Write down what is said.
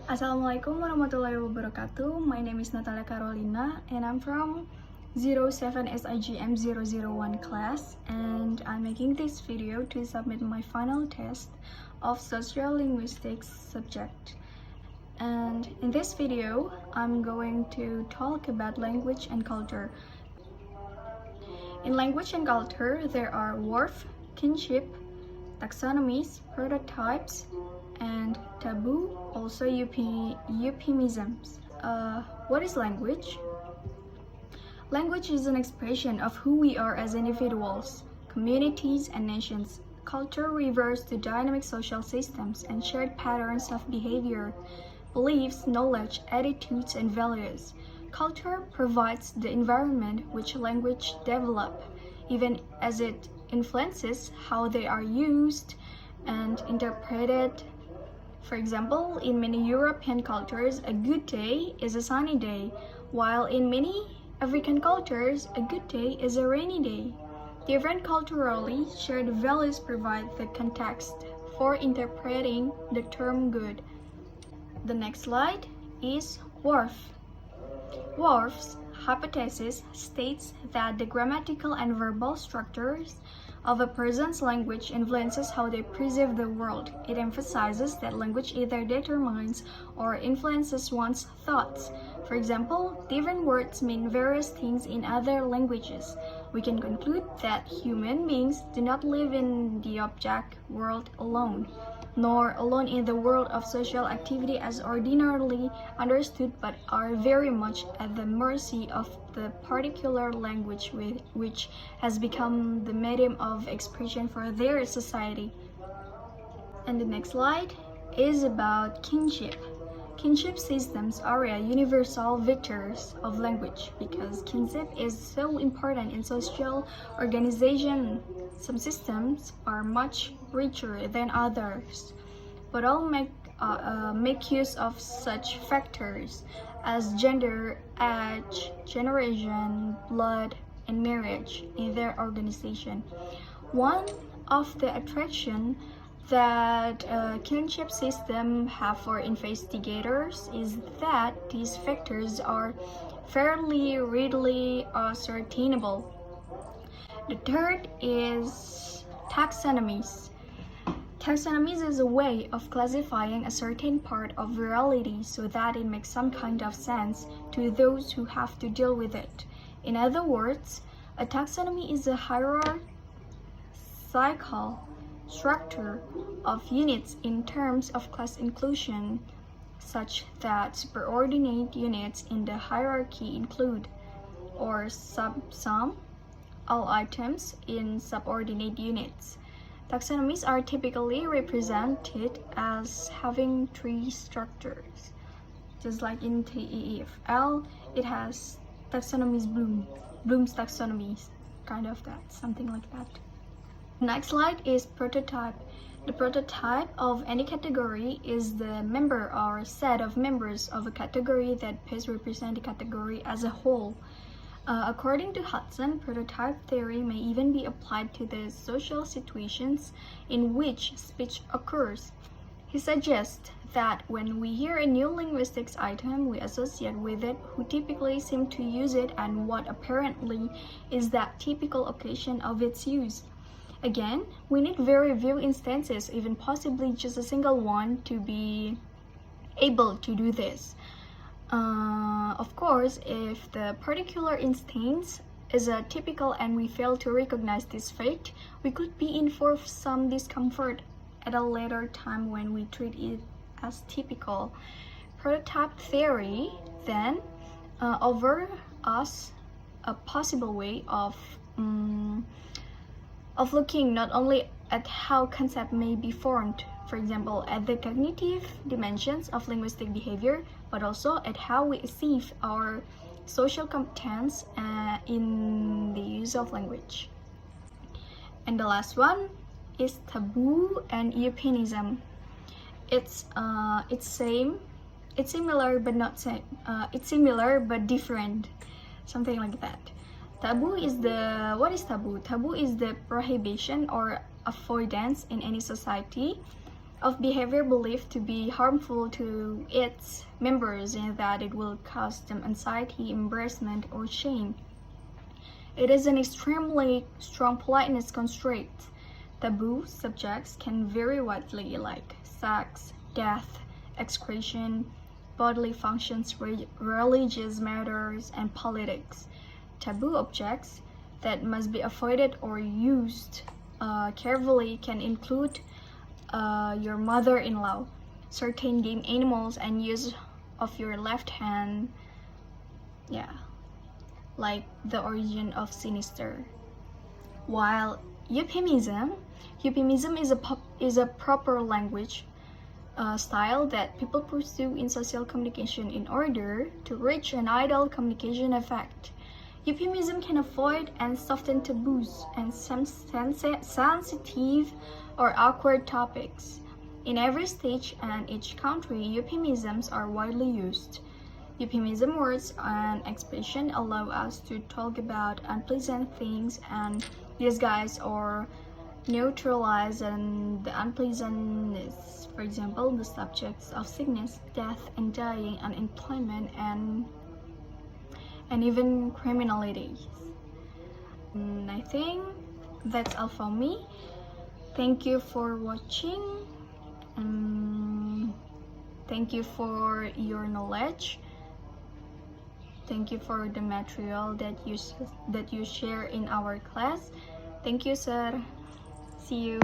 Assalamualaikum warahmatullahi wabarakatuh. My name is Natalia Carolina and I'm from 07 SIGM 001 class, and I'm making this video to submit my final test of Sociolinguistics subject. And in this video, I'm going to talk about language and culture. In language and culture, there are word, kinship, taxonomies, prototypes, and taboo, also euphemisms. What is language? Language is an expression of who we are as individuals, communities, and nations. Culture refers to dynamic social systems and shared patterns of behavior, beliefs, knowledge, attitudes, and values. Culture provides the environment which language develop, even as it influences how they are used and interpreted. For example, in many European cultures, a good day is a sunny day, while in many African cultures, a good day is a rainy day. Different culturally shared values provide the context for interpreting the term good. The next slide is Worf. Worf's hypothesis states that the grammatical and verbal structures of a person's language influences how they perceive the world. It emphasizes that language either determines or influences one's thoughts. For example, different words mean various things in other languages. We can conclude that human beings do not live in the object world alone, nor alone in the world of social activity as ordinarily understood, but are very much at the mercy of the particular language which has become the medium of expression for their society. And the next slide is about kinship. Kinship systems are universal vectors of language because kinship is so important in social organization. Some systems are much richer than others, but all make use of such factors as gender, age, generation, blood, and marriage in their organization. One of the attraction that kinship system have for investigators is that these factors are fairly readily ascertainable. The third is taxonomies. Taxonomies is a way of classifying a certain part of reality so that it makes some kind of sense to those who have to deal with it. In other words, a taxonomy is a hierarchical structure of units in terms of class inclusion, such that superordinate units in the hierarchy include or subsum all items in subordinate units. Taxonomies are typically represented as having three structures. Just like in TEFL, it has taxonomies Bloom's taxonomies, kind of that, something like that. Next slide is prototype. The prototype of any category is the member or set of members of a category that best represent the category as a whole. According to Hudson, prototype theory may even be applied to the social situations in which speech occurs. He suggests that when we hear a new linguistics item, we associate with it who typically seem to use it and what apparently is that typical occasion of its use. Again, we need very few instances, even possibly just a single one, to be able to do this. Of course, if the particular instance is a typical and we fail to recognize this fact, we could be in for some discomfort at a later time when we treat it as typical. Prototype theory then offers us a possible way of looking not only at how concept may be formed, for example, at the cognitive dimensions of linguistic behavior, but also at how we achieve our social competence in the use of language. And the last one is taboo and euphemism. It's similar but not same. It's similar but different, something like that. What is taboo? Taboo is the prohibition or avoidance in any society of behavior believed to be harmful to its members and that it will cause them anxiety, embarrassment, or shame. It is an extremely strong politeness constraint. Taboo subjects can vary widely, like sex, death, excretion, bodily functions, religious matters, and politics. Taboo objects that must be avoided or used carefully can include your mother-in-law, certain game animals, and use of your left hand. Yeah, like the origin of sinister. While euphemism is a proper language style that people pursue in social communication in order to reach an ideal communication effect. Euphemism can avoid and soften taboos and some sensitive or awkward topics. In every stage and each country, euphemisms are widely used. Euphemism words and expression allow us to talk about unpleasant things and disguise or neutralize and the unpleasantness. For example, the subjects of sickness, death, and dying, unemployment, and even criminality. I think that's all for me. Thank you for watching. Thank you for your knowledge. Thank you for the material that you share in our class. Thank you, sir. See you.